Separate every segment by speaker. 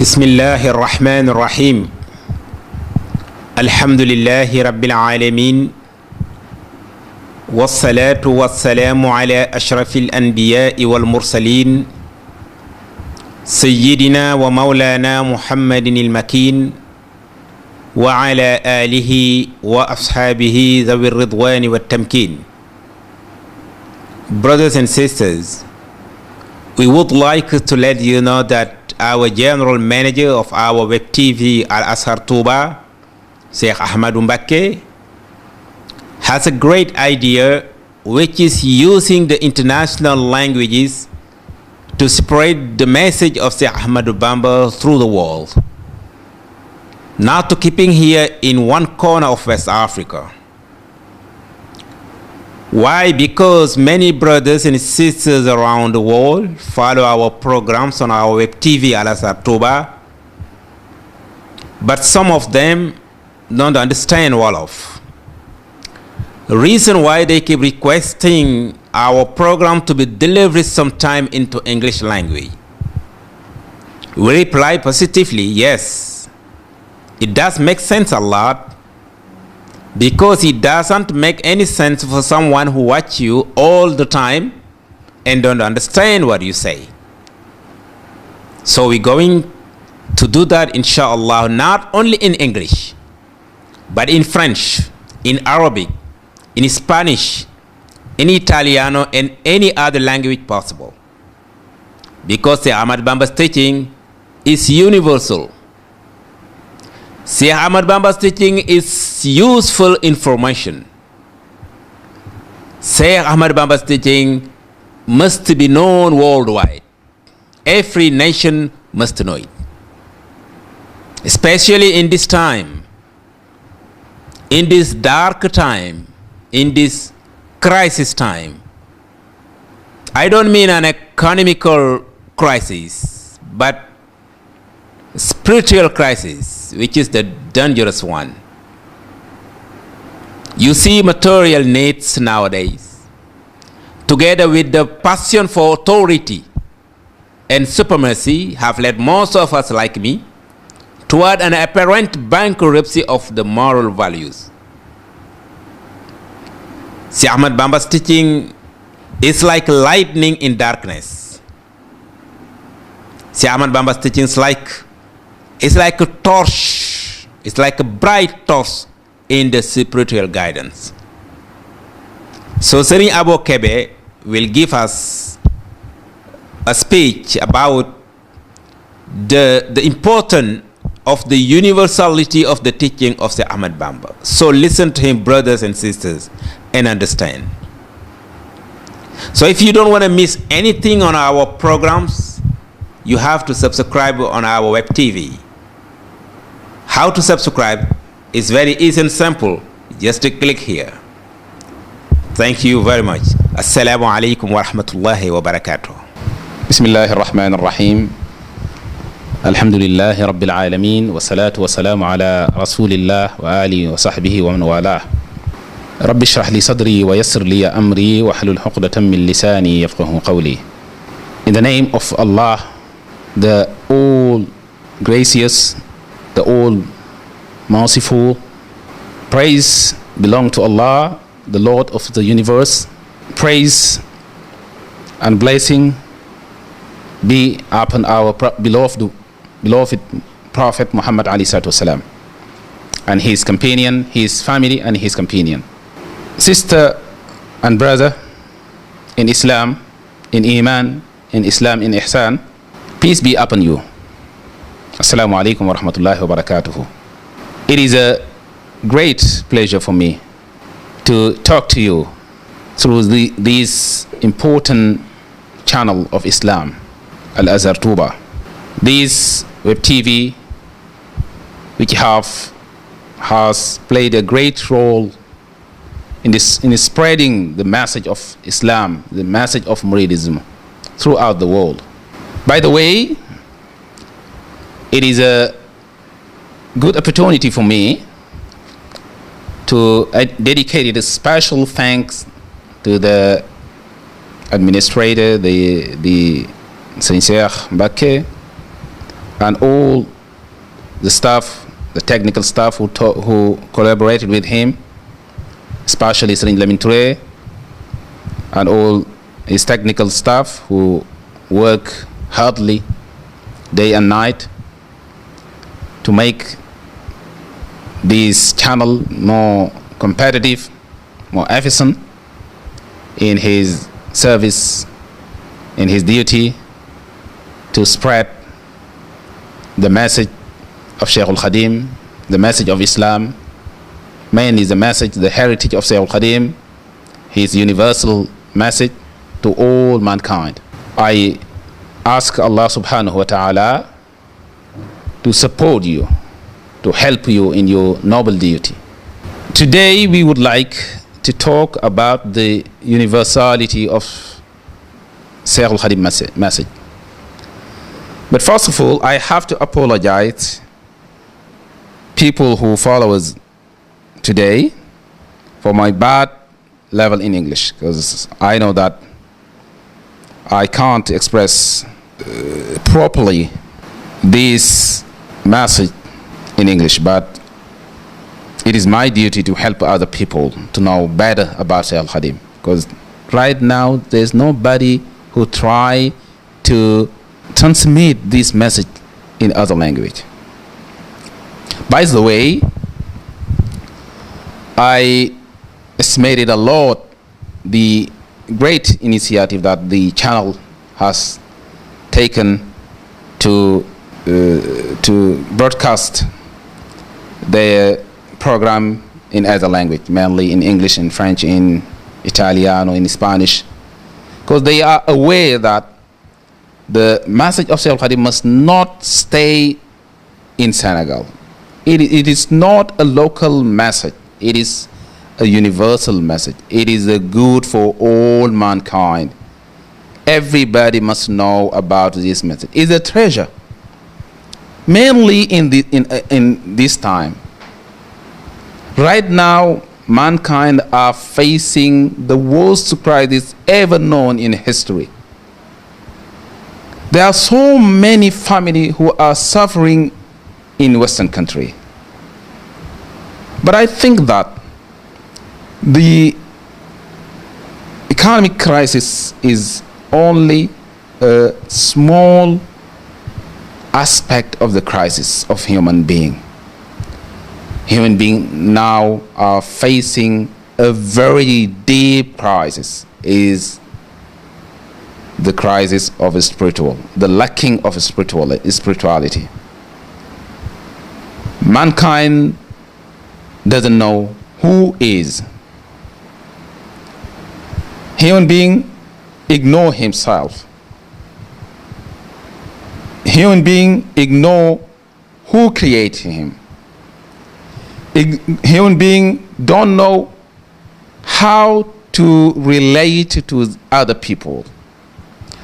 Speaker 1: بسم الله الرحمن الرحيم الحمد لله رب العالمين والصلاة والسلام على أشرف الأنبياء والمرسلين سيدنا ومولانا محمد المكين وعلى آله وأصحابه ذوي الرضوان والتمكين. Brothers and sisters, we would like to let you know that our general manager of our web TV Al-Azhar Touba, Sheikh Ahmadou has a great idea, which is using the international languages to spread the message of Sheikh Ahmadou Bamba through the world, not to keeping here in one corner of West Africa. Why? Because many brothers and sisters around the world follow our programs on our web TV Al-Azhar Touba, but some of them don't understand Wolof. The reason why they keep requesting our program to be delivered sometime into English language. We reply positively, yes, it does make sense a lot, because it doesn't make any sense for someone who watch you all the time and don't understand what you say. So we're going to do that, inshallah, not only in English, but in French, in Arabic, in Spanish, in Italiano, and any other language possible. Because the Ahmad Bamba's teaching is universal. Sheikh Ahmad Bamba's teaching is useful information. Sheikh Ahmad Bamba's teaching must be known worldwide. Every nation must know it. Especially in this time, in this dark time, in this crisis time. I don't mean an economical crisis, but spiritual crisis, which is the dangerous one. You see, material needs nowadays, together with the passion for authority and supremacy, have led most of us, like me, toward an apparent bankruptcy of the moral values. Sheikh Ahmad Bamba's teaching is like lightning in darkness. Sheikh Ahmad Bamba's teaching is like a torch. It's like a bright torch in the spiritual guidance. So Serigne Abo Kebe will give us a speech about the importance of the universality of the teaching of Sheikh Ahmad Bamba. So listen to him, brothers and sisters, and understand. So if you don't want to miss anything on our programs, you have to subscribe on our web TV. How to subscribe is very easy and simple. Just to click here. Thank you very much. Assalamu alaikum wa rahmatullahi wa barakatuh.
Speaker 2: Bismillahir Rahmanir Rahim. Alhamdulillahi Rabbil Alamin. Wa salatu wa salamu ala Rasulillah wa alihi wa sahbihi wa man walah. Rabbi shrah li sadri wa yassir li amri wa hlul 'uqdatan min lisani yafqahu qawli. In the name of Allah, the all gracious, the all merciful, praise belong to Allah, the Lord of the universe. Praise and blessing be upon our beloved Prophet Muhammad Ali Sallallahu and his companion, his family and his companion. Sister and brother in Islam, in Iman, in Islam, in Ihsan, peace be upon you. Assalamu alaikum wa rahmatullahi wa barakatuhu. It is a great pleasure for me to talk to you through this important channel of Islam, Al-Azhar Touba. This web TV, which has played a great role in spreading the message of Islam, the message of Muridism throughout the world. By the way, it is a good opportunity for me to dedicate a special thanks to the administrator, the Sheikh and all the staff, the technical staff who collaborated with him, especially Serigne Lamine Touré and all his technical staff who work hardly day and night to make this channel more competitive, more efficient in his service, in his duty to spread the message of Sheikh al-Khadim, the message of Islam, mainly the message, the heritage of Sheikh al-Khadim, his universal message to all mankind. I ask Allah subhanahu wa ta'ala to support you, to help you in your noble duty. Today we would like to talk about the universality of Sheikh al-Khadim message. But first of all, I have to apologize people who follow us today for my bad level in English, because I know that I can't express properly this message in English, but it is my duty to help other people to know better about Sheikh al-Khadim, because right now there's nobody who try to transmit this message in other language. By the way, I estimated a lot the great initiative that the channel has taken to broadcast their program in other language, mainly in English, in French, in Italian, or in Spanish, because they are aware that the message of Sheikh al-Khadim must not stay in Senegal. It is not a local message. It is a universal message. It is a good for all mankind. Everybody must know about this message. It's a treasure, mainly in this time. Right now, mankind are facing the worst crisis ever known in history. There are so many families who are suffering in Western country. But I think that the economic crisis is only a small aspect of the crisis of human being. Human beings now are facing a very deep crisis, is the crisis of spiritual, the lacking of spirituality. Mankind doesn't know who is. Human being ignore himself. Human being ignore who created him. Human being don't know how to relate to other people,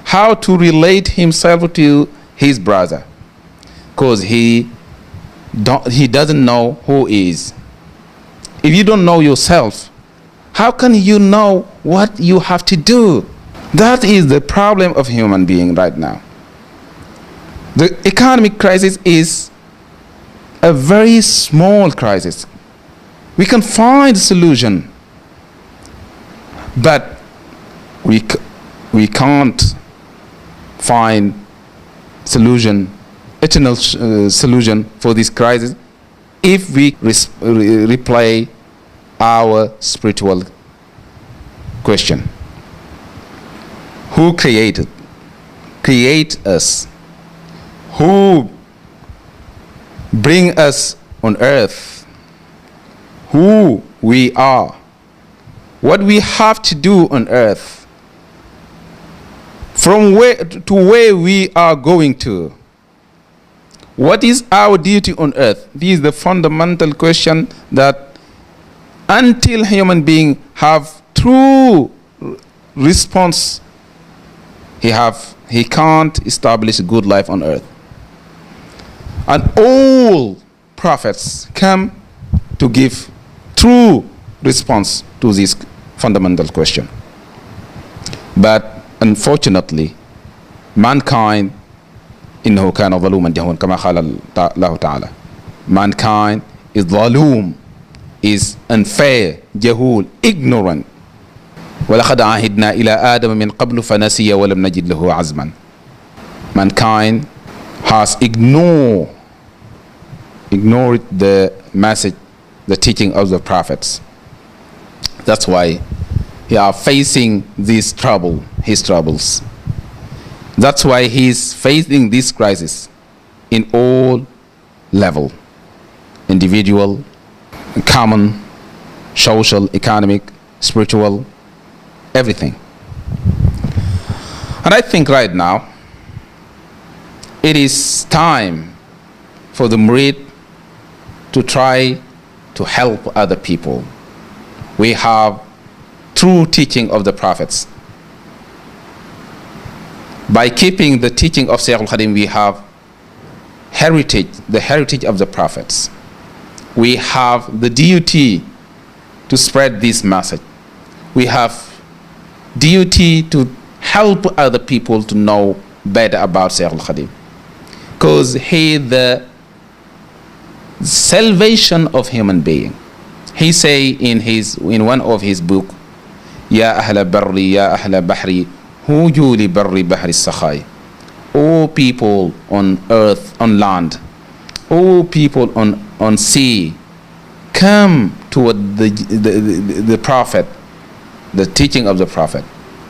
Speaker 2: how to relate himself to his brother, because he doesn't know who is. If you don't know yourself, how can you know what you have to do? That is the problem of human being right now. The economic crisis is a very small crisis. We can find a solution, but we can't find eternal solution for this crisis if we replay our spiritual question. Who create us? Who bring us on earth? Who we are? What we have to do on earth? From where to where we are going to? What is our duty on earth? This is the fundamental question that until human being have true response, he can't establish a good life on earth. And all prophets come to give true response to this fundamental question. But unfortunately, mankind إنه كان ظلوما جهولا كما قال الله تعالى. Mankind is ظلوم, is unfair, جهول, ignorant. ولقد عهدنا إلى آدم من قبل فنسي ولم نجد له عزما. Mankind has ignored the message, the teaching of the prophets. That's why he are facing his troubles. That's why he is facing this crisis in all level, individual, common, social, economic, spiritual, everything. And I think right now it is time for the Murid to try to help other people. We have true teaching of the prophets. By keeping the teaching of Sheikh al-Khadim, we have the heritage of the prophets. We have the duty to spread this message. We have duty to help other people to know better about Sheikh al-Khadim, because he is the salvation of human being. He say in one of his book, Ya ahla barri, ya ahla bahri, huju li barri bahri sakhai. O people on earth, on land, O people on sea, come toward the prophet, the teaching of the prophet,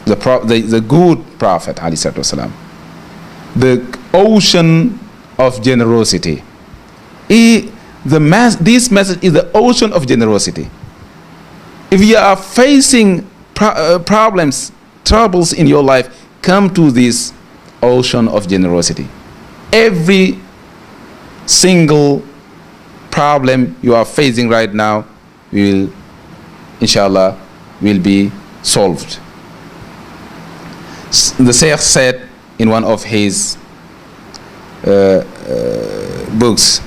Speaker 2: the good prophet, alayhi salatu wasalam, the ocean of generosity. This message is the ocean of generosity. If you are facing problems, troubles in your life, come to this ocean of generosity. Every single problem you are facing right now will, inshallah, will be solved. The Sheikh said in one of his books,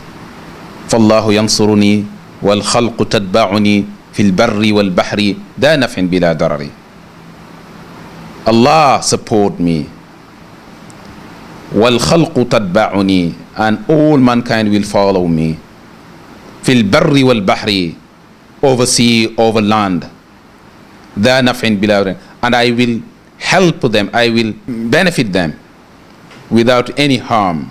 Speaker 2: فالله ينصرني والخلق تتبعني في البر والبحر ذا نفع بلا ضرر. Allah support me, والخلق تتبعني, and all mankind will follow me, في البر والبحر, over sea, over land, ذا نفع بلا ضرر, and I will help them, I will benefit them without any harm.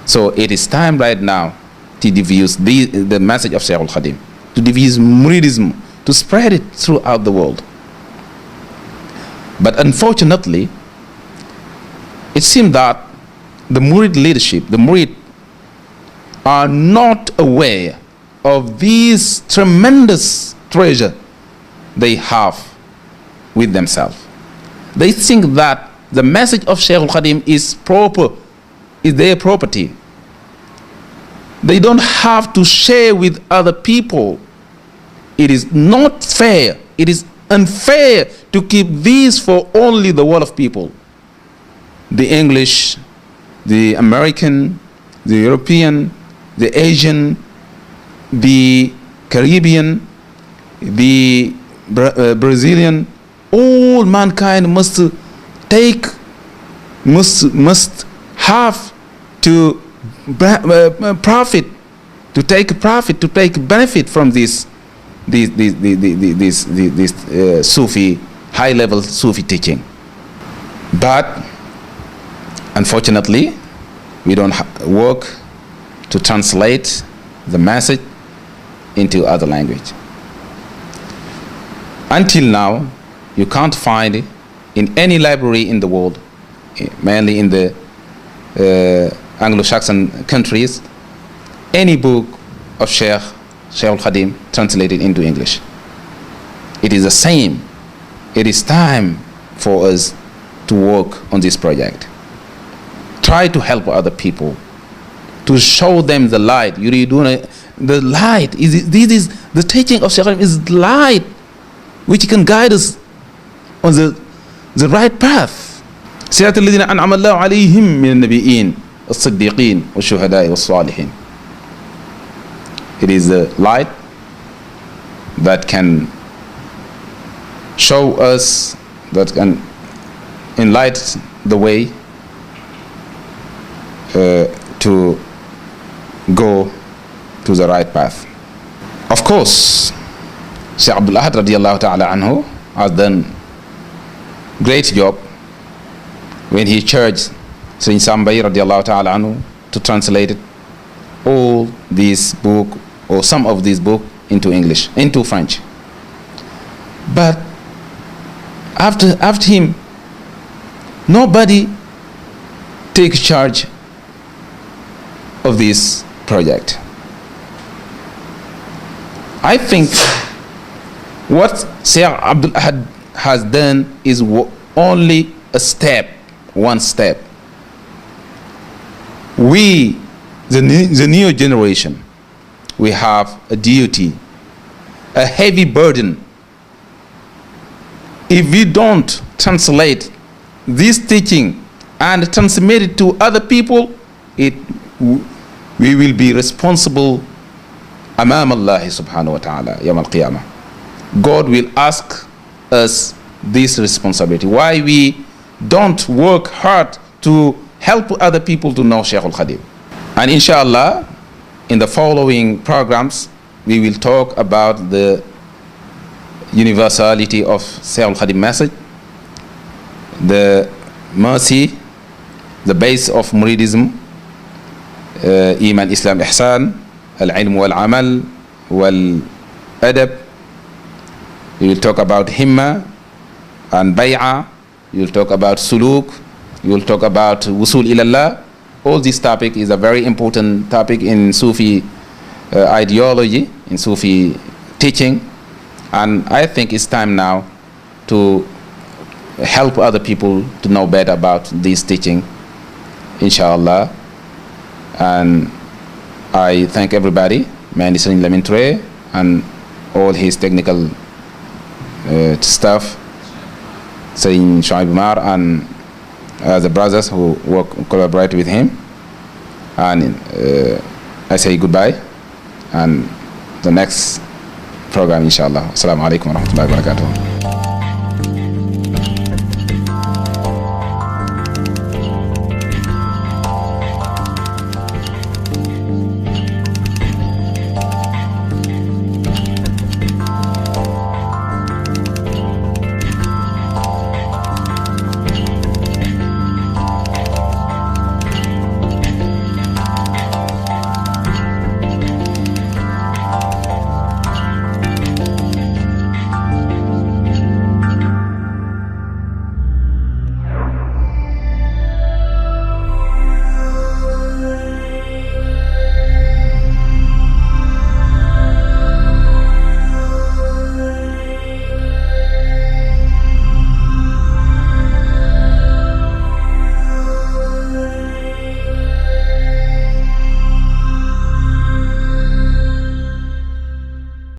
Speaker 2: So it is time right now to diffuse the message of Sheikh al-Khadim, to diffuse Muridism, to spread it throughout the world. But unfortunately, it seems that the Murid leadership, the Murid, are not aware of this tremendous treasure they have with themselves. They think that the message of Sheikh al-Khadim is their property. They don't have to share with other people. It is not fair. It is unfair to keep these for only the world of people. The English, the American, the European, the Asian, the Caribbean, the Brazilian, all mankind must have to profit, to take benefit from this Sufi, high-level Sufi teaching. But unfortunately, we don't work to translate the message into other language. Until now, you can't find it in any library in the world, mainly in the Anglo-Saxon countries, any book of Sheikh al-Khadim translated into English. It is the same. It is time for us to work on this project. Try to help other people, to show them the light. The light this is the teaching of Sheikh al-Khadim is light which can guide us on the right path. صراط الذين أنعم الله عليهم من النبيين الصديقين والشهداء والصالحين. It is the light that can show us, that can enlighten the way to go to the right path. Of course, Sheikh Abdul Ahad radiallahu ta'ala anhu has done great job when he charged Sayyid Sambai radiallahu ta'ala anhu to translate all these book or some of these book into English, into French. But after him, nobody takes charge of this project. I think what Sheikh Abdul Ahad has done is only a step, one step. We, the new generation, we have a duty, a heavy burden. If we don't translate this teaching and transmit it to other people, we will be responsible amam Allah subhanahu wa ta'ala yawm al-qiyamah. God will ask us this responsibility. Why we don't work hard to help other people to know Sheikh al-Khadim. And inshallah, in the following programs, we will talk about the universality of Sheikh al-Khadim message, the mercy, the base of Muridism, Iman, Islam, Ihsan, Al-Ilm wal-Amal, wal-Adab. We will talk about Himma and Bay'ah. We will talk about Suluk. We will talk about Wusul ilallah. All this topic is a very important topic in Sufi ideology, in Sufi teaching. And I think it's time now to help other people to know better about this teaching, inshallah. And I thank everybody, Mani Salim Lamintre and all his technical staff, Sayyid Shuaib Umar, and the brothers who collaborate with him. And I say goodbye, and the next program, inshallah. Assalamu alaikum wa rahmatullahi wa barakatuh.